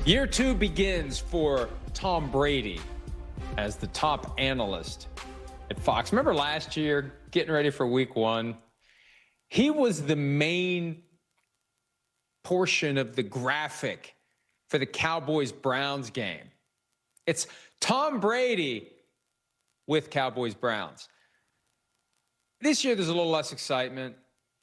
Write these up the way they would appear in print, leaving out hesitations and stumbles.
Year two begins for Tom Brady as the top analyst at Fox. Remember last year, getting ready for week one? He was the main portion of the graphic for the Cowboys-Browns game. It's Tom Brady with Cowboys-Browns. This year, there's a little less excitement,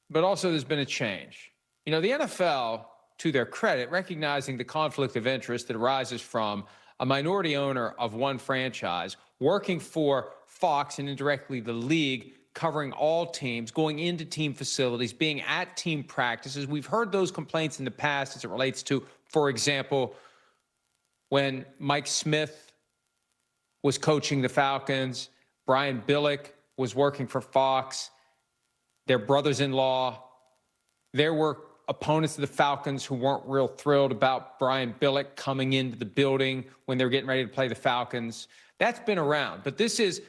but also there's been a change. You know, the NFL, to their credit, recognizing the conflict of interest that arises from a minority owner of one franchise working for Fox and indirectly the league, covering all teams, going into team facilities, being at team practices. We've heard those complaints in the past as it relates to, for example, when Mike Smith was coaching the Falcons, Brian Billick was working for Fox, their brothers-in-law. There were opponents of the Falcons who weren't real thrilled about Brian Billick coming into the building when they were getting ready to play the Falcons. That's been around. But this is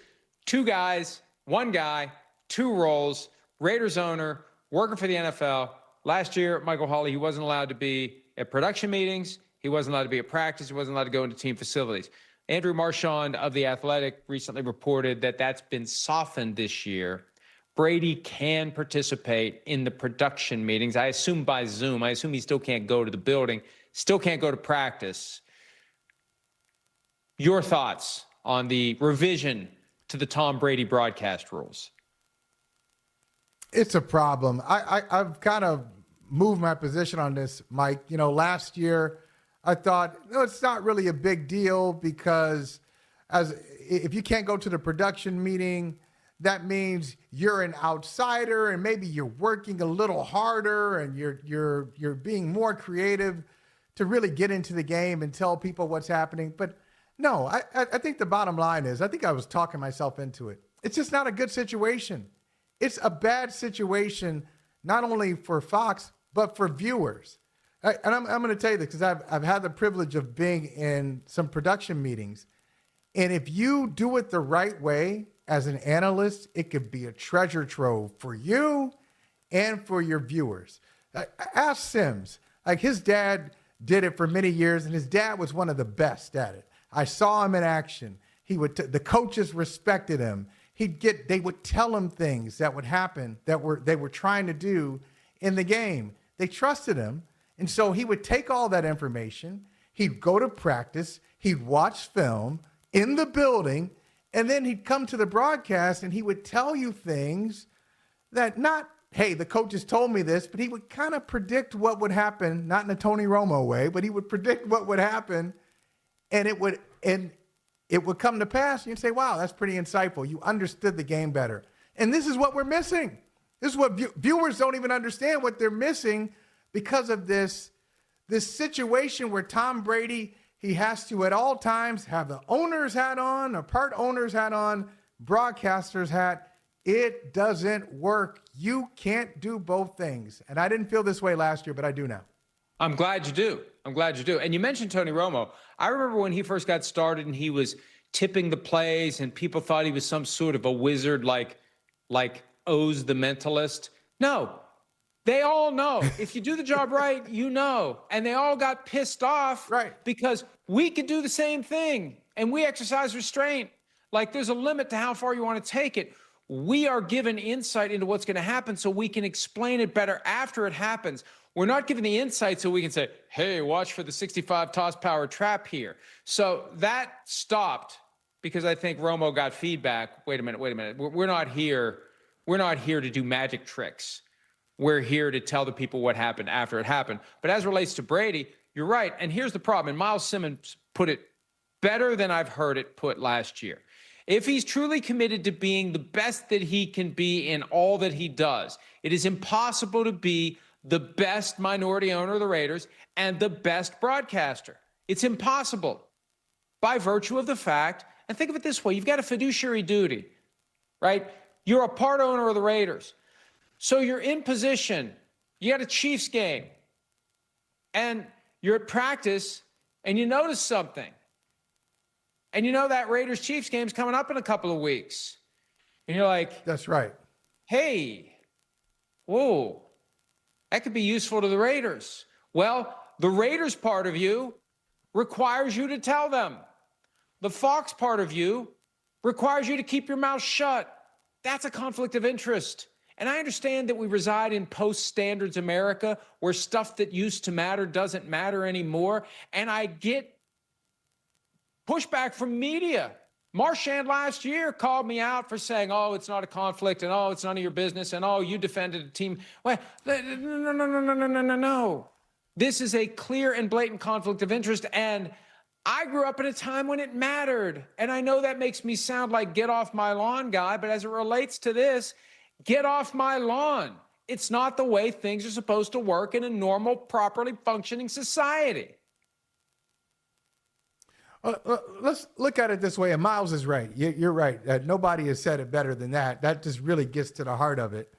two guys, one guy, two roles, Raiders owner, working for the NFL. Last year, Michael Holley, he wasn't allowed to be at production meetings. He wasn't allowed to be at practice. He wasn't allowed to go into team facilities. Andrew Marchand of The Athletic recently reported that that's been softened this year. Brady can participate in the production meetings, I assume by Zoom. I assume he still can't go to the building, still can't go to practice. Your thoughts on the revision to the Tom Brady broadcast rules? It's a problem. I've kind of moved my position on this, Mike. You know, last year I thought, no, it's not really a big deal because if you can't go to the production meeting, that means you're an outsider and maybe you're working a little harder and you're being more creative to really get into the game and tell people what's happening. But no, I think the bottom line is, I think I was talking myself into it. It's just not a good situation. It's a bad situation, not only for Fox, but for viewers. And I'm going to tell you this because I've had the privilege of being in some production meetings. And if you do it the right way, as an analyst, it could be a treasure trove for you and for your viewers. Ask Sims. Like, his dad did it for many years, and his dad was one of the best at it. I saw him in action. The coaches respected him. They would tell him things that would happen that they were trying to do in the game. They trusted him, and so he would take all that information. He'd go to practice. He'd watch film in the building. And then he'd come to the broadcast and he would tell you things that not, hey, the coaches told me this, but he would kind of predict what would happen, not in a Tony Romo way, but he would predict what would happen, and it would come to pass. And you'd say, wow, that's pretty insightful. You understood the game better. And this is what we're missing. This is what viewers don't even understand what they're missing because of this situation where Tom Brady, he has to at all times have the owner's hat on, a part owner's hat on, broadcaster's hat. It doesn't work. You can't do both things. And I didn't feel this way last year, but I do now. I'm glad you do. And you mentioned Tony Romo. I remember when he first got started and he was tipping the plays and people thought he was some sort of a wizard like Oz the Mentalist. No. They all know. If you do the job right, you know. And they all got pissed off because we could do the same thing and we exercise restraint. Like, there's a limit to how far you want to take it. We are given insight into what's going to happen so we can explain it better after it happens. We're not given the insight so we can say, hey, watch for the 65 toss power trap here. So that stopped because I think Romo got feedback. Wait a minute. We're not here to do magic tricks. We're here to tell the people what happened after it happened. But as it relates to Brady, you're right. And here's the problem. And Miles Simmons put it better than I've heard it put last year. If he's truly committed to being the best that he can be in all that he does, it is impossible to be the best minority owner of the Raiders and the best broadcaster. It's impossible by virtue of the fact, and think of it this way, you've got a fiduciary duty, right? You're a part owner of the Raiders. So you're in position, you got a Chiefs game, and you're at practice, and you notice something. And you know that Raiders-Chiefs game's coming up in a couple of weeks. And you're like, that's right. Hey, whoa, that could be useful to the Raiders. Well, the Raiders part of you requires you to tell them. The Fox part of you requires you to keep your mouth shut. That's a conflict of interest. And I understand that we reside in post-standards America where stuff that used to matter doesn't matter anymore. And I get pushback from media. Marchand last year called me out for saying, oh, it's not a conflict, and oh, it's none of your business, and oh, you defended a team. Well, no. This is a clear and blatant conflict of interest, and I grew up at a time when it mattered. And I know that makes me sound like get off my lawn guy, but as it relates to this, get off my lawn. It's not the way things are supposed to work in a normal, properly functioning society. Let's look at it this way, and Miles is right. You're right. Nobody has said it better than that. That just really gets to the heart of it.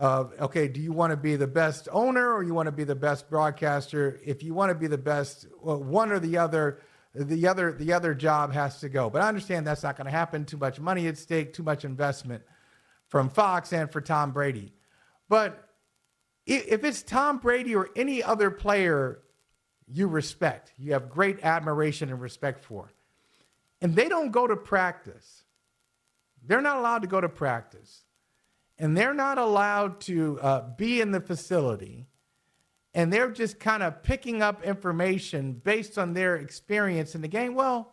Okay, do you want to be the best owner or you want to be the best broadcaster? If you want to be the best, well, one or the other job has to go. But I understand that's not going to happen. Too much money at stake, too much investment from Fox and for Tom Brady. But if it's Tom Brady or any other player you respect, you have great admiration and respect for, and they don't go to practice, they're not allowed to go to practice, and they're not allowed to be in the facility, and they're just kind of picking up information based on their experience in the game, well,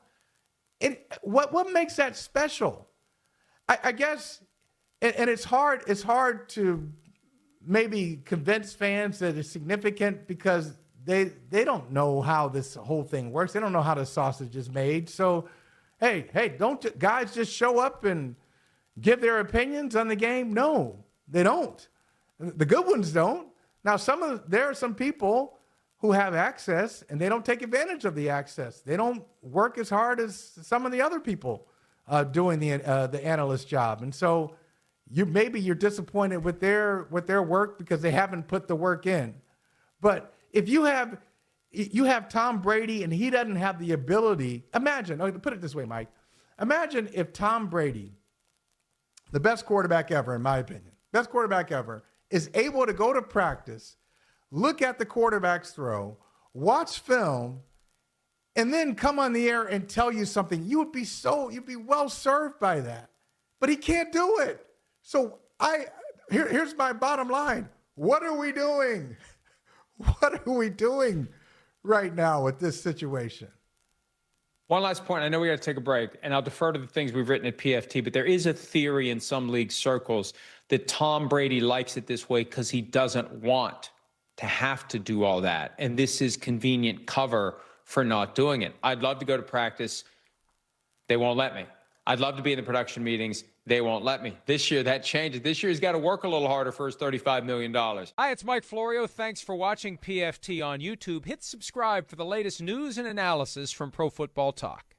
what makes that special? I guess, and it's hard to maybe convince fans that it's significant because they don't know how this whole thing works. They don't know how the sausage is made. So, hey, don't guys just show up and give their opinions on the game? No, they don't. The good ones don't. Now, there are some people who have access and they don't take advantage of the access. They don't work as hard as some of the other people doing the analyst job. And so you're disappointed with their work because they haven't put the work in. But if you have Tom Brady and he doesn't have the ability, put it this way, Mike. Imagine if Tom Brady, the best quarterback ever, in my opinion, best quarterback ever, is able to go to practice, look at the quarterback's throw, watch film, and then come on the air and tell you something. You'd be well served by that. But he can't do it. So here's my bottom line. What are we doing? What are we doing right now with this situation? One last point. I know we got to take a break, and I'll defer to the things we've written at PFT, but there is a theory in some league circles that Tom Brady likes it this way because he doesn't want to have to do all that. And this is convenient cover for not doing it. I'd love to go to practice. They won't let me. I'd love to be in the production meetings. They won't let me. This year, that changes. This year, he's got to work a little harder for his $35 million. Hi, it's Mike Florio. Thanks for watching PFT on YouTube. Hit subscribe for the latest news and analysis from Pro Football Talk.